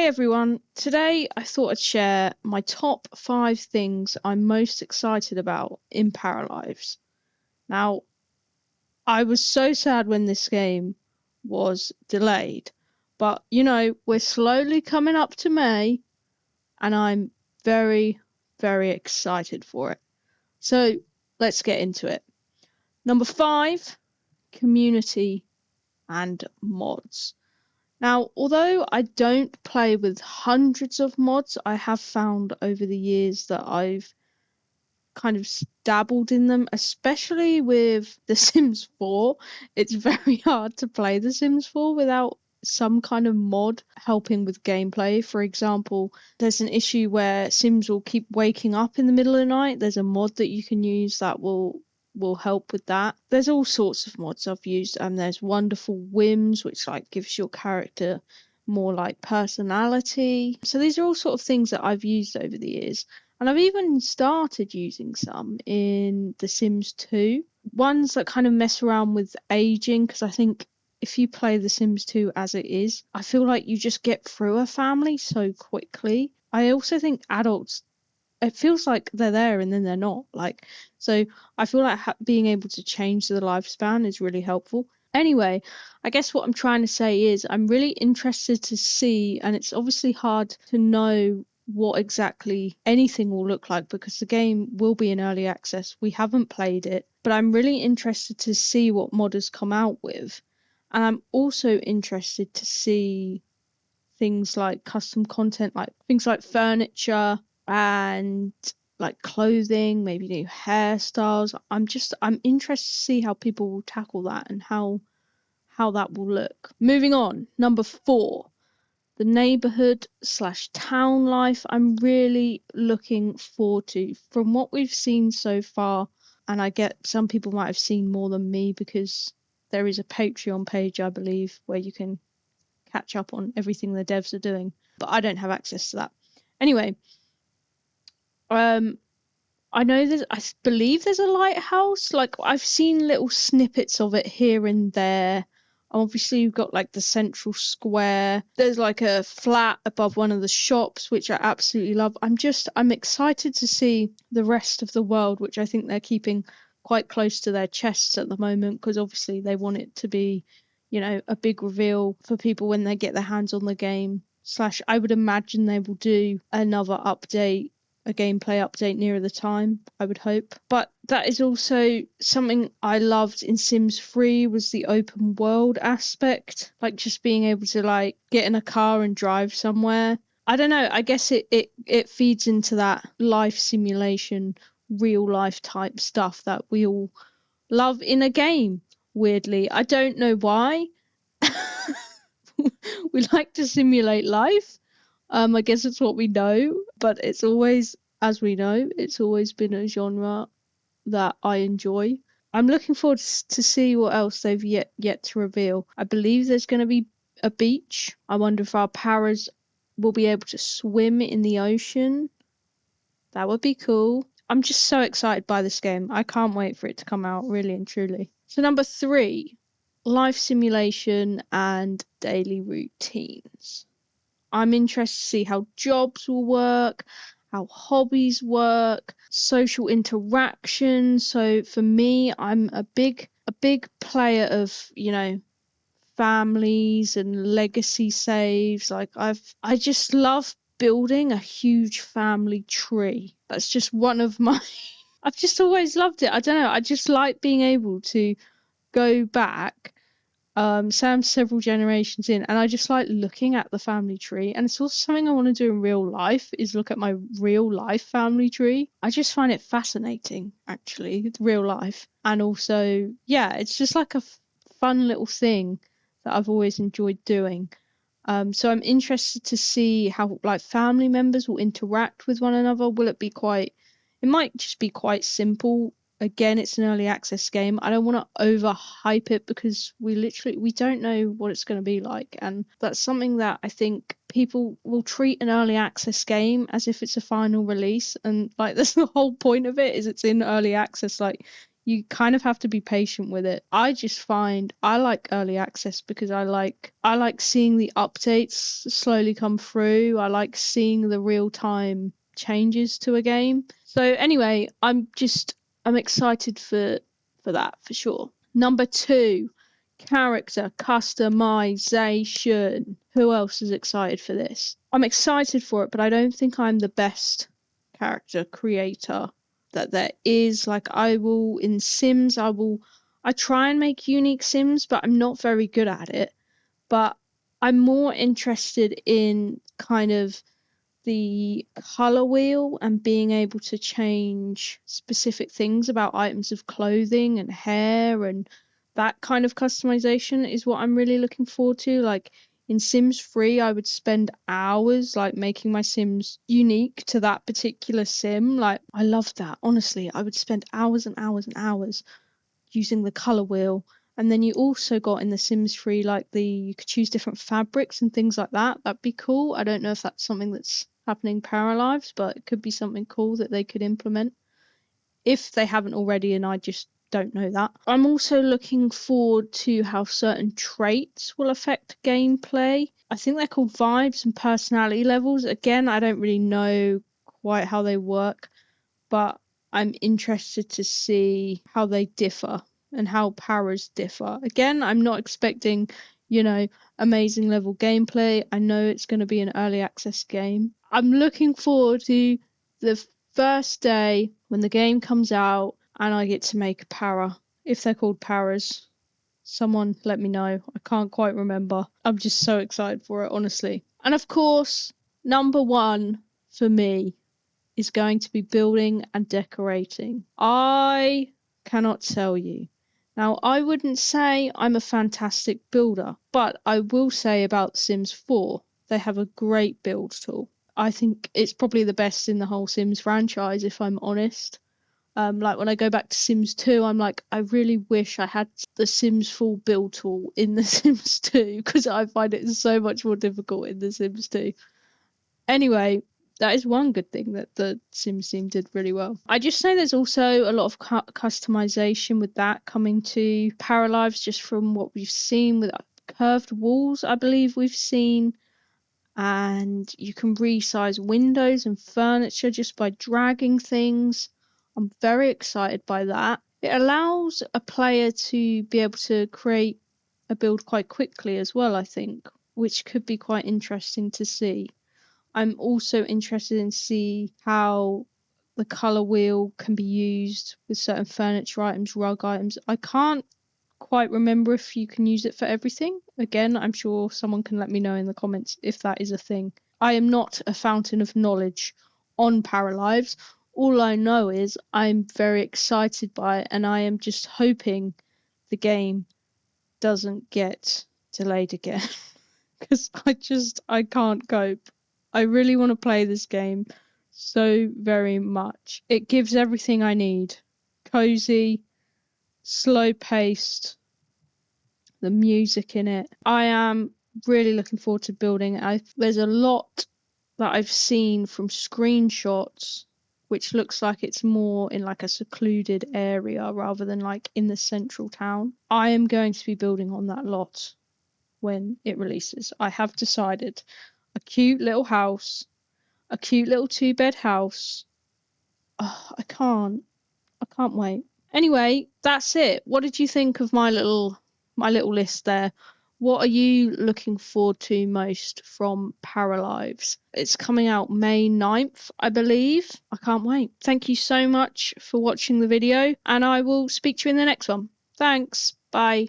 Hey everyone, today I thought I'd share my top 5 things I'm most excited about in Paralives. Now, I was so sad when this game was delayed, but we're slowly coming up to May and I'm very, very excited for it. So let's get into it. Number 5, community and mods. Now, although I don't play with hundreds of mods, I have found over the years that I've kind of dabbled in them, especially with The Sims 4. It's very hard to play The Sims 4 without some kind of mod helping with gameplay. For example, there's an issue where Sims will keep waking up in the middle of the night. There's a mod that you can use that will help with that. There's all sorts of mods I've used, and there's Wonderful Whims, which gives your character more personality. So these are all sort of things that I've used over the years. And I've even started using some in The Sims 2. Ones that kind of mess around with aging, because I think if you play The Sims 2 as it is, I feel like you just get through a family so quickly. I also think adults, it feels like they're there and then they're not. So I feel like being able to change the lifespan is really helpful. Anyway, I guess what I'm trying to say is I'm really interested to see, and it's obviously hard to know what exactly anything will look like because the game will be in early access. We haven't played it, but I'm really interested to see what modders come out with. And I'm also interested to see things like custom content, like things like furniture and clothing, maybe new hairstyles. I'm interested to see how people will tackle that and how that will look. Moving on, number 4, the neighborhood/town life. I'm really looking forward to. From what we've seen so far, and I get some people might have seen more than me because there is a Patreon page, I believe, where you can catch up on everything the devs are doing, but I don't have access to that. Anyway, I believe there's a lighthouse. I've seen little snippets of it here and there. Obviously, you've got the central square. There's a flat above one of the shops, which I absolutely love. I'm excited to see the rest of the world, which I think they're keeping quite close to their chests at the moment, because obviously they want it to be, a big reveal for people when they get their hands on the game. / I would imagine they will do another update, a gameplay update nearer the time, I would hope. But that is also something I loved in Sims 3 was the open world aspect, just being able to get in a car and drive somewhere. I don't know, I guess it feeds into that life simulation, real life type stuff that we all love in a game, weirdly. I don't know why. We like to simulate life. I guess it's what we know, but it's always, as we know, it's always been a genre that I enjoy. I'm looking forward to see what else they've yet to reveal. I believe there's going to be a beach. I wonder if our paras will be able to swim in the ocean. That would be cool. I'm just so excited by this game. I can't wait for it to come out, really and truly. So number 3, life simulation and daily routines. I'm interested to see how jobs will work, how hobbies work, social interaction. So for me, I'm a big player of, families and legacy saves. I just love building a huge family tree. That's just one of my I've just always loved it. I don't know, I just like being able to go back, say I'm several generations in, and I just like looking at the family tree. And it's also something I want to do in real life, is look at my real life family tree. I just find it fascinating, actually, real life. And also, yeah, it's just a fun little thing that I've always enjoyed doing. So I'm interested to see how family members will interact with one another. It might just be quite simple. Again, it's an early access game. I don't want to overhype it because we don't know what it's going to be like. And that's something that I think people will treat an early access game as if it's a final release. And that's the whole point of it, is it's in early access. You kind of have to be patient with it. I just find I like early access because I like seeing the updates slowly come through. I like seeing the real-time changes to a game. So anyway, I'm excited for that for sure. Number 2, character customization. Who else is excited for this? I'm excited for it, but I don't think I'm the best character creator that there is. Like, in Sims, I try and make unique Sims, but I'm not very good at it. But I'm more interested in kind of the color wheel and being able to change specific things about items of clothing and hair, and that kind of customization is what I'm really looking forward to. Like in Sims 3, I would spend hours like making my Sims unique to that particular Sim. Like I love that. Honestly, I would spend hours and hours and hours using the color wheel. And then you also got in the Sims 3 like you could choose different fabrics and things like that. That'd be cool. I don't know if that's something that's happening Paralives, but it could be something cool that they could implement if they haven't already, and I just don't know that. I'm also looking forward to how certain traits will affect gameplay. I think they're called vibes and personality levels. Again, I don't really know quite how they work, but I'm interested to see how they differ and how powers differ. Again, I'm not expecting, amazing level gameplay. I know it's going to be an early access game. I'm looking forward to the first day when the game comes out and I get to make a para, if they're called paras. Someone let me know. I can't quite remember. I'm just so excited for it, honestly. And of course, number 1 for me is going to be building and decorating. I cannot tell you. Now, I wouldn't say I'm a fantastic builder, but I will say about Sims 4, they have a great build tool. I think it's probably the best in the whole Sims franchise, if I'm honest. Like when I go back to Sims 2, I'm like, I really wish I had the Sims 4 build tool in the Sims 2 because I find it so much more difficult in the Sims 2. Anyway, that is one good thing that the Sims team did really well. I just say there's also a lot of customization with that coming to Paralives, just from what we've seen with curved walls, I believe we've seen. And you can resize windows and furniture just by dragging things. I'm very excited by that. It allows a player to be able to create a build quite quickly as well, I think, which could be quite interesting to see. I'm also interested in see how the color wheel can be used with certain furniture items, rug items. I can't quite remember if you can use it for everything. Again, I'm sure someone can let me know in the comments if that is a thing. I am not a fountain of knowledge on Paralives. All I know is I'm very excited by it, and I am just hoping the game doesn't get delayed again. Because I can't cope. I really want to play this game so very much. It gives everything I need. Cozy, slow paced, the music in it. I am really looking forward to building it. There's a lot that I've seen from screenshots which looks like it's more in like a secluded area rather than like in the central town. I am going to be building on that lot when it releases. I have decided a cute little house, a cute little 2-bed house. Oh, I can't wait. Anyway, that's it. What did you think of my little list there? What are you looking forward to most from Paralives? It's coming out May 9th, I believe. I can't wait. Thank you so much for watching the video, and I will speak to you in the next one. Thanks. Bye.